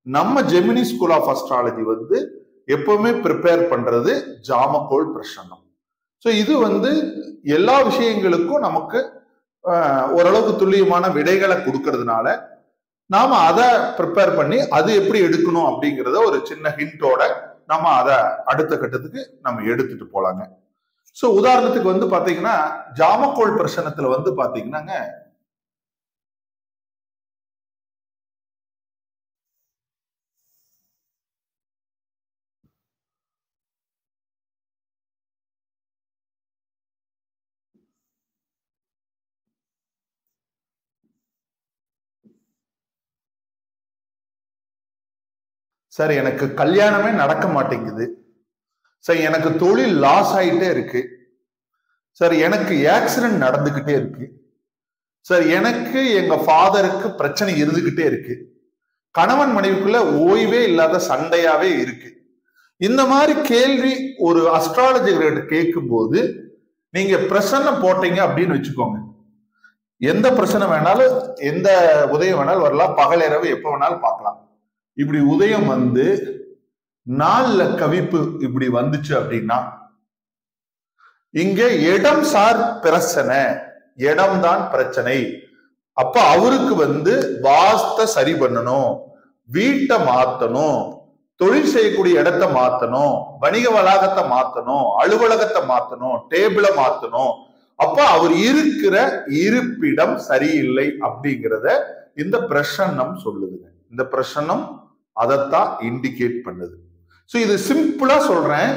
நம்ம Gemini school of astrology வந்து எப்பவுமே ப்ரிப்பேர் பண்றது ஜாமக்கோள் பிரசன்னம். ஸோ இது வந்து எல்லா விஷயங்களுக்கும் நமக்கு ஓரளவுக்கு துல்லியமான விடைகளை கொடுக்கறதுனால நாம அதை ப்ரிப்பேர் பண்ணி அது எப்படி எடுக்கணும் அப்படிங்கிறத ஒரு சின்ன ஹிண்டோட நம்ம அதை அடுத்த கட்டத்துக்கு நம்ம எடுத்துட்டு போலாங்க. ஸோ உதாரணத்துக்கு வந்து பாத்தீங்கன்னா ஜாமக்கோள் பிரசனத்துல வந்து பாத்தீங்கன்னாங்க சார் எனக்கு கல்யாணமே நடக்க மாட்டேங்குது சார், எனக்கு தொழில் லாஸ் ஆயிட்டே இருக்கு சார், எனக்கு ஆக்சிடென்ட் நடந்துகிட்டே இருக்கு சார், எனக்கு எங்க ஃபாதருக்கு பிரச்சனை இருந்துகிட்டே இருக்கு, கணவன் மனைவிக்குள்ள ஓய்வே இல்லாத சண்டையாவே இருக்கு. இந்த மாதிரி கேள்வி ஒரு அஸ்ட்ராலஜர் கேட்கும் போது நீங்க பிரசன்னம் போட்டீங்க அப்படின்னு வச்சுக்கோங்க, எந்த பிரச்சனை வேணாலும் எந்த உதயம் வேணாலும் வரலாம், பகல் இரவு எப்ப வேணாலும் பார்க்கலாம். இப்படி உதயம் வந்து நாள்ல கவிப்பு இப்படி வந்துச்சு அப்படின்னா இங்க இடம் சார் பிரச்சனை, இடம் தான் பிரச்சனை. அப்ப அவருக்கு வந்து வாஸ்த சரி பண்ணணும், வீட்டை மாத்தணும், தொழில் செய்யக்கூடிய இடத்தை மாத்தணும், வணிக வளாகத்தை மாத்தணும், அலுவலகத்தை மாத்தணும், டேபிளை மாத்தணும். அப்ப அவர் இருக்கிற இருப்பிடம் சரியில்லை அப்படிங்கிறத இந்த பிரசன்னம் சொல்லுதுங்க. இந்த பிரசன்னம் அதைத்தான் இண்டிகேட் பண்ணுது. ஸோ இது சிம்பிளா சொல்றேன்,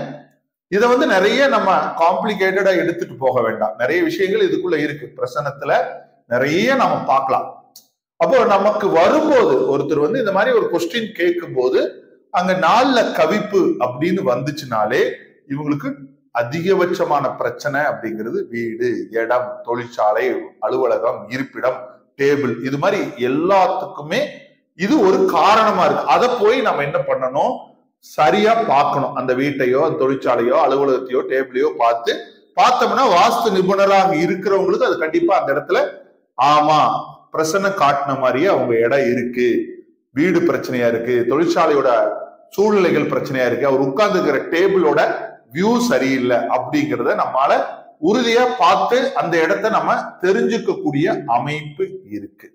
இதை வந்து நிறைய நம்ம காம்ப்ளிகேட்டடா எடுத்துட்டு போக வேண்டாம். நிறைய விஷயங்கள் இதுக்குள்ள இருக்கு, பிரசனத்துல நிறைய நம்ம பார்க்கலாம். அப்போ நமக்கு வரும்போது ஒருத்தர் வந்து இந்த மாதிரி ஒரு கொஸ்டின் கேட்கும் போது அங்க நாள்ல கவிப்பு அப்படின்னு வந்துச்சுனாலே இவங்களுக்கு அதிகபட்சமான பிரச்சனை அப்படிங்கிறது வீடு, இடம், தொழிற்சாலை, அலுவலகம், இருப்பிடம், டேபிள், இது மாதிரி எல்லாத்துக்குமே இது ஒரு காரணமா இருக்கு. அதை போய் நம்ம என்ன பண்ணணும், சரியா பார்க்கணும். அந்த வீட்டையோ தொழிற்சாலையோ அலுவலகத்தையோ டேபிளையோ பார்த்தோம்னா வாஸ்து நிபுணராக இருக்கிறவங்களுக்கு அது கண்டிப்பா அந்த இடத்துல ஆமா பிரசன்ன காட்டின மாதிரியே அவங்க இடம் இருக்கு, வீடு பிரச்சனையா இருக்கு, தொழிற்சாலையோட சூழ்நிலைகள் பிரச்சனையா இருக்கு, அவர் உட்கார்ந்து இருக்கிற டேபிளோட வியூ சரியில்லை அப்படிங்கிறத நம்மால உறுதியா பார்த்து அந்த இடத்தை நம்ம தெரிஞ்சுக்கக்கூடிய அமைப்பு இருக்கு.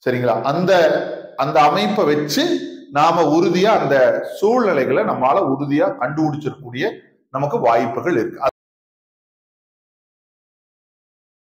சரிங்களா? அந்த அமைப்பை வச்சு நாம உறுதியா அந்த சூழ்நிலைகளை நம்மால உறுதியா கண்டுபிடிச்சிருக்கக்கூடிய நமக்கு வாய்ப்புகள் இருக்கு.